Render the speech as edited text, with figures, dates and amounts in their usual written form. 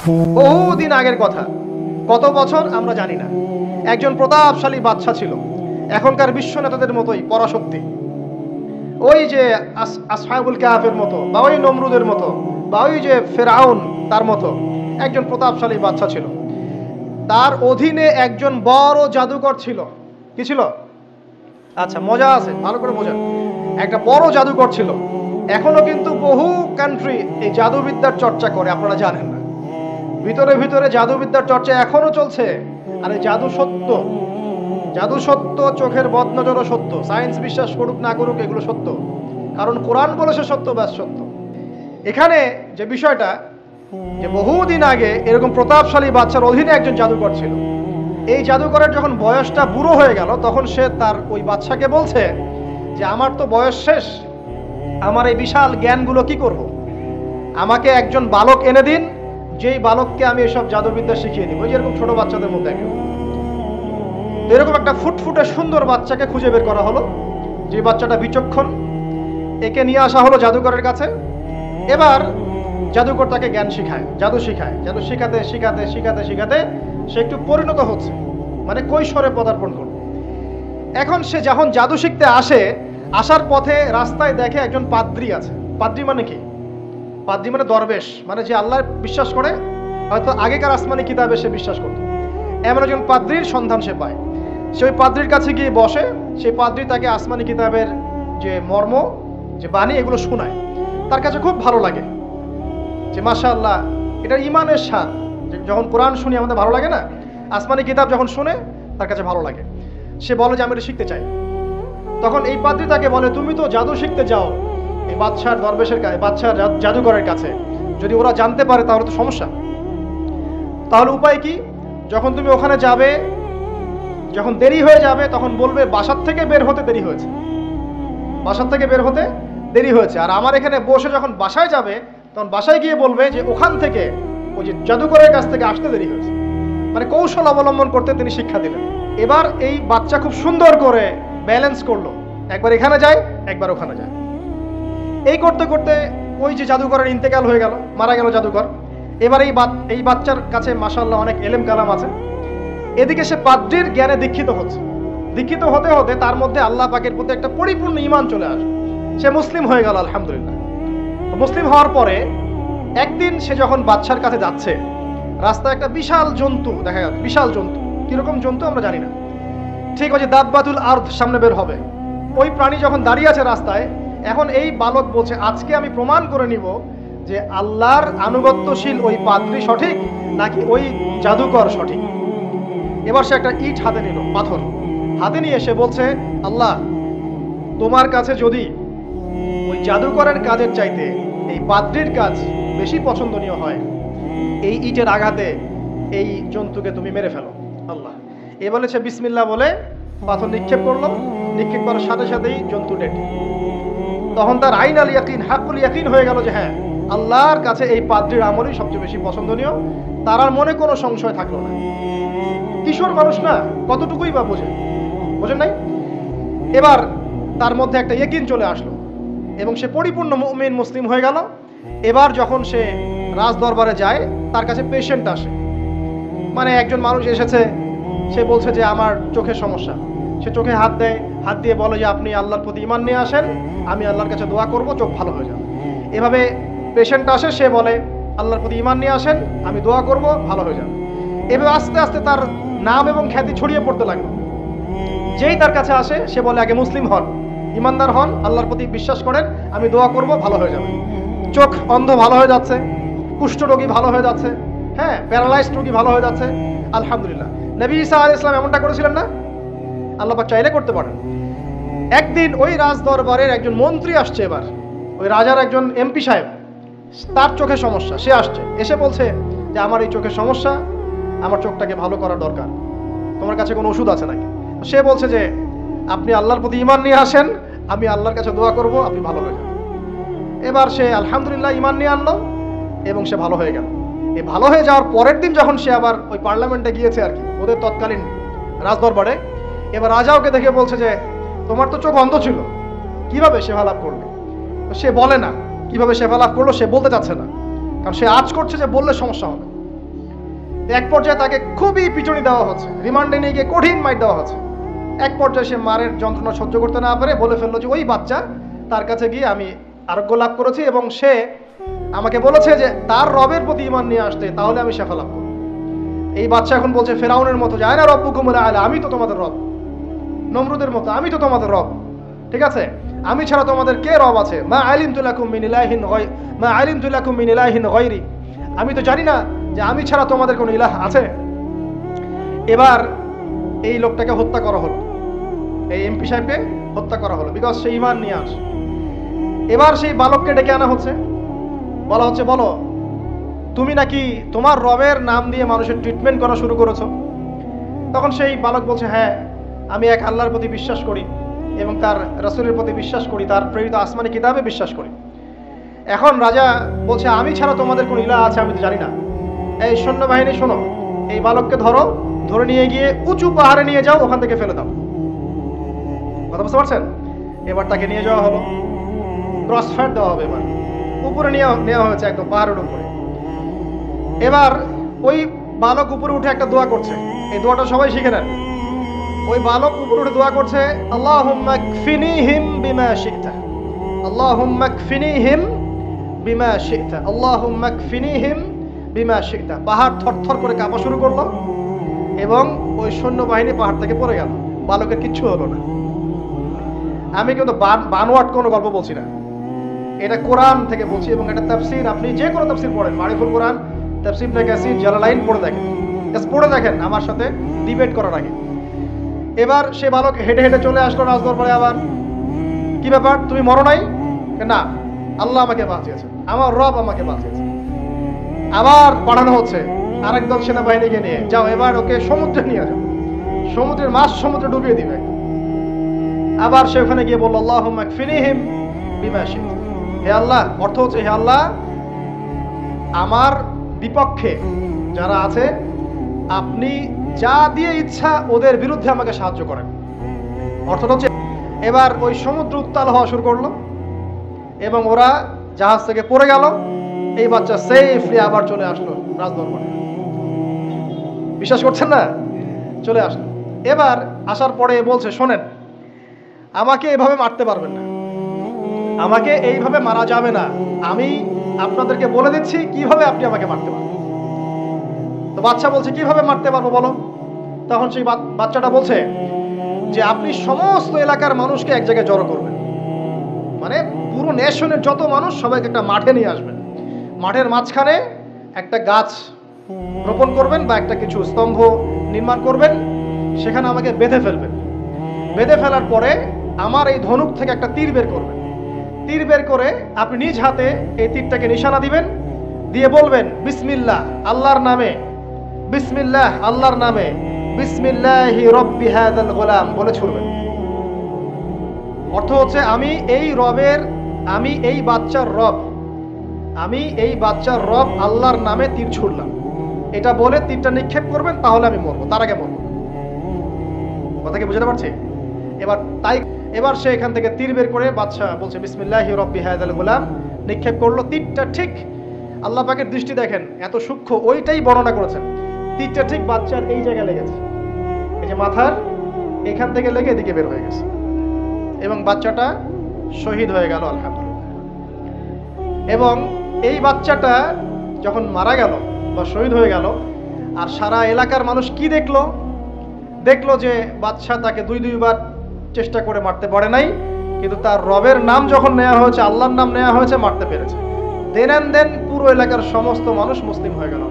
বহুদিন আগের কথা, কত বছর আমরা জানি না। একজন প্রতাপশালী বাদশা ছিল, এখনকার বিশ্ব নেতাদের মতোই পরাশক্তি, ওই যে আসহাবুল কাহাফের মতো, বা ওই নমরুদের মতো, বা ওই যে ফেরাউন তার মতো একজন প্রতাপশালী বাদশা ছিল। তার অধীনে একজন বড় জাদুকর ছিল। কি ছিল? আচ্ছা, মজা আছে, ভালো করে বোঝেন। একটা বড় জাদুকর ছিল। এখনো কিন্তু বহু কান্ট্রি এই জাদুবিদ্যার চর্চা করে, আপনারা জানেন না। ভিতরে ভিতরে জাদুবিদ্যার চর্চা এখনো চলছে। আরে জাদু সত্য, জাদু সত্য, চোখের বদনজরও সত্য। সায়েন্স বিশ্বাস করুক না করুক, এগুলো সত্য, কারণ কোরআন বলেছে সত্য, ব্যাস সত্য। এখানে যে বিষয়টা, যে বহুদিন আগে এরকম প্রতাপশালী বাদশার অধীনে একজন জাদুকর ছিল। এই জাদুকরের যখন বয়সটা বুড়ো হয়ে গেল, তখন সে তার ওই বাদশাকে বলছে যে আমার তো বয়স শেষ, আমার এই বিশাল জ্ঞানগুলো কি করব? আমাকে একজন বালক এনে দিন, যেই বালককে আমি এসব জাদুবিদ্যা শিখিয়ে দিব। যেরকম ছোট বাচ্চাদের মধ্যে একজন, এরকম একটা ফুটফুটে সুন্দর বাচ্চাকে খুঁজে বের করা হলো, যে বাচ্চাটা বিচক্ষণ। একে নিয়ে আসা হলো জাদুকরের কাছে। এবার জাদুকর তাকে জ্ঞান শিখায়, জাদু শিখায়। জাদু শিখাতে শিখাতে শিখাতে শিখাতে সে একটু পরিণত হচ্ছে, মানে কৈশোরে পদার্পণ করবে। এখন সে যখন জাদু শিখতে আসে, আসার পথে রাস্তায় দেখে একজন পাদ্রী আছে। পাদ্রী মানে কি? পাদ্রী মানে দরবেশ, মানে যে আল্লাহ বিশ্বাস করে, হয়তো আগেকার আসমানি কিতাবে সে বিশ্বাস করত। এমন একজন পাদ্রীর সন্ধান সে পায়। সে ওই পাদ্রীর কাছে গিয়ে বসে। সেই পাদ্রী তাকে আসমানি কিতাবের যে মর্ম, যে বাণী, এগুলো শোনায়। তার কাছে খুব ভালো লাগে, যে মাশাআল্লাহ, এটা ইমানের স্বাদ। যখন কোরআন শুনি আমাদের ভালো লাগে না, আসমানি কিতাব যখন শুনে তার কাছে ভালো লাগে। সে বলে যে আমি এটা শিখতে চাই। তখন এই পাদ্রী তাকে বলে, তুমি তো জাদু শিখতে যাও এই বাদশার দরবেশের কাছে, বাদশার জাদুকরের কাছে, যদি ওরা জানতে পারে তাহলে তো সমস্যা। তাহলে উপায় কি? যখন তুমি ওখানে যাবে, যখন দেরি হয়ে যাবে, তখন বলবে বাসার থেকে বের হতে দেরি হয়েছে, বাসার থেকে বের হতে দেরি হয়েছে। আর আমার এখানে বসে যখন বাসায় যাবে, তখন বাসায় গিয়ে বলবে যে ওখান থেকে, ওই যে জাদুকরের কাছ থেকে আসতে দেরি হয়েছে। মানে কৌশল অবলম্বন করতে তিনি শিক্ষা দিলেন। এবার এই বাচ্চা খুব সুন্দর করে ব্যালেন্স করলো, একবার এখানে যায়, একবার ওখানে যায়। এই করতে করতে ওই যে জাদুকরের ইন্তেকাল হয়ে গেল, মারা গেল জাদুকর। এবার এই বাচ্চার কাছে মাশাআল্লাহ অনেক এলেম কালাম আছে। এদিকে সে পাদ্রীর জ্ঞানে দীক্ষিত হচ্ছে। দীক্ষিত হতে হতে তার মধ্যে আল্লাহ পাকের প্রতি একটা পরিপূর্ণ ঈমান চলে আসে। সে মুসলিম হয়ে গেল, আলহামদুলিল্লাহ। মুসলিম হওয়ার পরে একদিন সে যখন বাদশার কাছে যাচ্ছে, রাস্তায় একটা বিশাল জন্তু দেখা গেল। বিশাল জন্তু, কিরকম জন্তু আমরা জানি না। ঠিক ওই যে দাব্বাতুল আরদ সামনে বের হবে, ওই প্রাণী যখন দাঁড়িয়ে আছে রাস্তায়, এখন এই বালক বলছে আজকে আমি প্রমাণ করে নিব যে আল্লাহর আনুগত্যশীল ওই পাদ্রী সঠিক নাকি ওই জাদুকর সঠিক। এবার সে একটা ইট হাতে নিল, পাথর হাতে নিয়ে এসে বলছে, আল্লাহ, তোমার কাছে যদি ওই জাদুকরের কাজের চাইতে এই পাদ্রীর কাজ বেশি পছন্দনীয় হয়, এই ইটের আঘাতে এই জন্তুকে তুমি মেরে ফেলো আল্লাহ। এ বলেছে বিসমিল্লাহ বলে পাথর নিক্ষেপ করলো। নিক্ষেপ করার সাথে সাথেই জন্তু ডেড। তখন তার আইন আল ইয়াকিন, হাক্কুল ইয়াকিন হয়ে গেল যে হ্যাঁ, আল্লাহর কাছে এই পাদ্রীর আমলই সবচেয়ে বেশি পছন্দনীয়। তার আর মনে কোনো সংশয় থাকলো না। কিশোর মানুষ না, কতটুকুই বা বোঝেন নাই। এবার তার মধ্যে একটা ইয়াকিন চলে আসলো এবং সে পরিপূর্ণ মুমিন মুসলিম হয়ে গেল। এবার যখন সে রাজ দরবারে যায়, তার কাছে পেশেন্ট আসে। মানে একজন মানুষ এসেছে, সে বলছে যে আমার চোখের সমস্যা। সে চোখে হাত দেয়, হাত দিয়ে বলে যে আপনি আল্লাহর প্রতি ঈমান নিয়ে আসেন, আমি আল্লাহর কাছে দোয়া করব, চোখ ভালো হয়ে যাবে। এভাবে পেশেন্ট আসে, সে বলে আল্লাহর প্রতি ঈমান নিয়ে আসেন, আমি দোয়া করব, ভালো হয়ে যাবে। এভাবে আস্তে আস্তে তার নাম এবং খ্যাতি ছড়িয়ে পড়তে লাগলো। যেই তার কাছে আসে, সে বলে আগে মুসলিম হন, ইমানদার হন, আল্লাহর প্রতি বিশ্বাস করেন, আমি দোয়া করব, ভালো হয়ে যাবে। চোখ অন্ধ ভালো হয়ে যাচ্ছে, কুষ্ঠ রোগী ভালো হয়ে যাচ্ছে, হ্যাঁ, প্যারালাইজড রোগী ভালো হয়ে যাচ্ছে, আলহামদুলিল্লাহ। নবী ঈসা আলাইহিস সালাম এমনটা করেছিলেন না? আল্লাহ পাক চাইলে করতে পারেন। একদিন ওই রাজ দরবারের একজন মন্ত্রী আসছে। এবার ওই রাজার একজন এমপি সাহেব, তার চোখের সমস্যা, সে আসছে, এসে বলছে যে আমার এই চোখের সমস্যা, আমার চোখটাকে ভালো করার দরকার, তোমার কাছে কোনো ওষুধ আছে নাকি? সে বলছে যে আপনি আল্লাহর প্রতি ঈমান নিয়ে আসেন, আমি আল্লাহর কাছে দোয়া করব, আপনি ভালো হয়ে যাবেন। এবার সে আলহামদুলিল্লাহ ঈমান নিয়ে আনলো এবং সে ভালো হয়ে গেল। এই ভালো হয়ে যাওয়ার পরের দিন যখন সে আবার ওই পার্লামেন্টে গিয়েছে আর কি, ওদের তৎকালীন রাজদরবারে, এবার রাজা ওকে দেখে বলছে যে তোমার তো চোখ অন্ধ ছিল, কিভাবে সেবা লাভ করবে? সে বলে না কিভাবে সেবা লাভ করলো, সে বলতে চাচ্ছে না, কারণ সে আজ করছে যে বললে সমস্যা হবে। এক পর্যায়ে তাকে খুবই পিটুনি দেওয়া হচ্ছে, রিমান্ডে নিয়ে গিয়ে কঠিন মাইর দেওয়া হচ্ছে। এক পর্যায়ে সে মারের যন্ত্রণা সহ্য করতে না পারে বলে ফেললো যে ওই বাচ্চা, তার কাছে গিয়ে আমি আরোগ্য লাভ করেছি এবং সে আমাকে বলেছে যে তার রবের প্রতি ঈমান নিয়ে আসতে, তাহলে আমি শেফা লাভ করব। এই বাচ্চা এখন বলছে ফেরাউনের মতো যে আয়না রব্বুকুমুল আ'লা, আমি তো তোমাদের রব। নমরুদের মতো আমি তো তোমাদের রব, ঠিক আছে, আমি ছাড়া তোমাদের কে রব আছে? মা আলিমতু লাকুম মিন ইলাহিন গায়রি, আমি তো জানি না যে আমি ছাড়া তোমাদের কোনো ইলাহ আছে। এবার এই লোকটাকে হত্যা করা হলো, এই এমপি সাহেবকে হত্যা করা হলো, বিকজ সে ঈমান নিয়ে আসে। এবার সেই বালককে ডেকে আনা হচ্ছে, বলা হচ্ছে বলো তুমি নাকি তোমার রবের নাম দিয়ে মানুষের ট্রিটমেন্ট করা শুরু করেছো। তখন সেই বালক বলছে হ্যাঁ, আমি এক আল্লাহর প্রতি বিশ্বাস করি এবং তার রাসূলের প্রতি বিশ্বাস করি, তার প্রেরিত আসমানি কিতাবে বিশ্বাস করি। এখন রাজা বলছে আমি ছাড়া তোমাদের কোন ইলাহ আছে আমি তো জানি না। এই সৈন্যবাহিনী শোনো, এই বালককে ধরো, ধরে নিয়ে গিয়ে উঁচু পাহাড়ে নিয়ে যাও, ওখান থেকে ফেলে দাও। কথা বুঝতে পারছেন? এবার তাকে নিয়ে যাওয়া হলো, ক্রস ফায়ার দেওয়া হবে, এবার উপরে নেওয়া হয়েছে একদম পাহাড়ের উপরে। এবার ওই বালক উপরে উঠে একটা দোয়া করছে, এই দোয়াটা সবাই শিখে নেন। ওই বালক উপরে উঠে দোয়া করছে আল্লাহুম্মা কফিনিহিম বিমা শি'তা, আল্লাহুম্মা কফিনিহিম বিমা শি'তা, আল্লাহুম্মা কফিনিহিম বিমা শি'তা। পাহাড় থরথর করে কাঁপা শুরু করলো এবং ওই সৈন্যবাহিনী পাহাড় থেকে পড়ে গেল, বালকের কিচ্ছু হলো না। আমি কিন্তু বানোয়াট কোনো গল্প বলছি না, এটা কোরআন থেকে বলছি এবং এটা তাফসীর। আপনি যে কোনো তাফসীর পড়েন, মারিফুল কোরআন, তাফসীর ইবনে কাসির, জালালাইন পড়ে দেখেন আমার সাথে ডিবেট করার আগে। এবার সে বালক হেঁটে হেঁটে চলে আসলো রাজদরবারে। আবার কি ব্যাপার, তুমি মরো নাই? না, আল্লাহ আমাকে বাঁচিয়েছে, আমার রব আমাকে বাঁচিয়েছে। আবার পাঠানো হচ্ছে আরেক দল সেনাবাহিনীকে নিয়ে, যাও এবার ওকে সমুদ্রে নিয়ে যাও, সমুদ্রের মাছ সমুদ্রে ডুবিয়ে দিবে। আবার সে ওখানে গিয়ে বলল আল্লাহুম্মা কফিনিহিম বিমা শি'তা, হে আল্লাহ, অর্থ হচ্ছে হে আল্লাহ আমার বিপক্ষে যারা আছে আপনি যা দিয়ে ইচ্ছা ওদের বিরুদ্ধে আমাকে সাহায্য করেন। অর্থটা হচ্ছে এবার ওই সমুদ্র উত্তাল হওয়া শুরু করলো এবং ওরা জাহাজ থেকে পড়ে গেল। এই বাচ্চা সেফলি আবার চলে আসলো রাজদরবারে। বিশ্বাস করছেন না? চলে আসলো। এবার আসার পরে বলছে শোনেন, আমাকে এভাবে মারতে পারবেন না, আমাকে এইভাবে মারা যাবে না, আমি আপনাদেরকে বলে দিচ্ছি কিভাবে আপনি আমাকে মারতে পারবেন। তো বাচ্চা বলছে কিভাবে মারতে পারবো বলো। তখন সেই বাচ্চাটা বলছে যে আপনি সমস্ত এলাকার মানুষকে এক জায়গায় জড়ো করবেন, মানে পুরো নেশনের যত মানুষ সবাইকে একটা মাঠে নিয়ে আসবেন, মাঠের মাঝখানে একটা গাছ রোপণ করবেন বা একটা কিছু স্তম্ভ নির্মাণ করবেন, সেখানে আমাকে বেঁধে ফেলবেন। বেঁধে ফেলার পরে আমার এই ধনুক থেকে একটা তীর বের করবেন, তীর বের করে আপনি নিজ হাতে এই তীরটাকে নিশানা দিবেন, দিয়ে বলবেন বিসমিল্লাহ আল্লাহর নামে, বিসমিল্লাহ আল্লাহর নামে, বিসমিল্লাহি রব্বি হাযাল গোলাম বলে ছুড়বেন। অর্থ হচ্ছে আমি এই বাচ্চার রব, আমি এই বাচ্চার রব আল্লাহর নামে তীর ছুড়লাম, এটা বলে তীরটা নিক্ষেপ করবেন, তাহলে আমি মরবো, তার আগে মরবো। কথা কি বুঝতে পারছি? এবার সে এখান থেকে তীর বের করে বাচ্চা বলছে বিসমিল্লাহি রব্বি হাযাল গোলাম, নিক্ষেপ করলো। তীরটা ঠিক, আল্লাহ পাকের দৃষ্টি দেখেন এত সূক্ষ্ম, ওইটাই বর্ণনা করেছেন। তীরটা ঠিক বাচ্চার এই জায়গায় লেগেছে, এই যে মাথার এখান থেকে লেগে এদিকে বের হয়ে গেছে এবং বাচ্চাটা শহীদ হয়ে গেল আলহামদুলিল্লাহ। এবং এই বাচ্চাটা যখন মারা গেল বা শহীদ হয়ে গেল, আর সারা এলাকার মানুষ কি দেখলো যে বাচ্চা তাকে দুইবার চেষ্টা করে মারতে পারে নাই, কিন্তু তার রবের নাম যখন নেওয়া হয়েছে, আল্লাহর নাম নেওয়া হয়েছে, মারতে পেরেছে। দেন পুরো এলাকার সমস্ত মানুষ মুসলিম হয়ে গেল।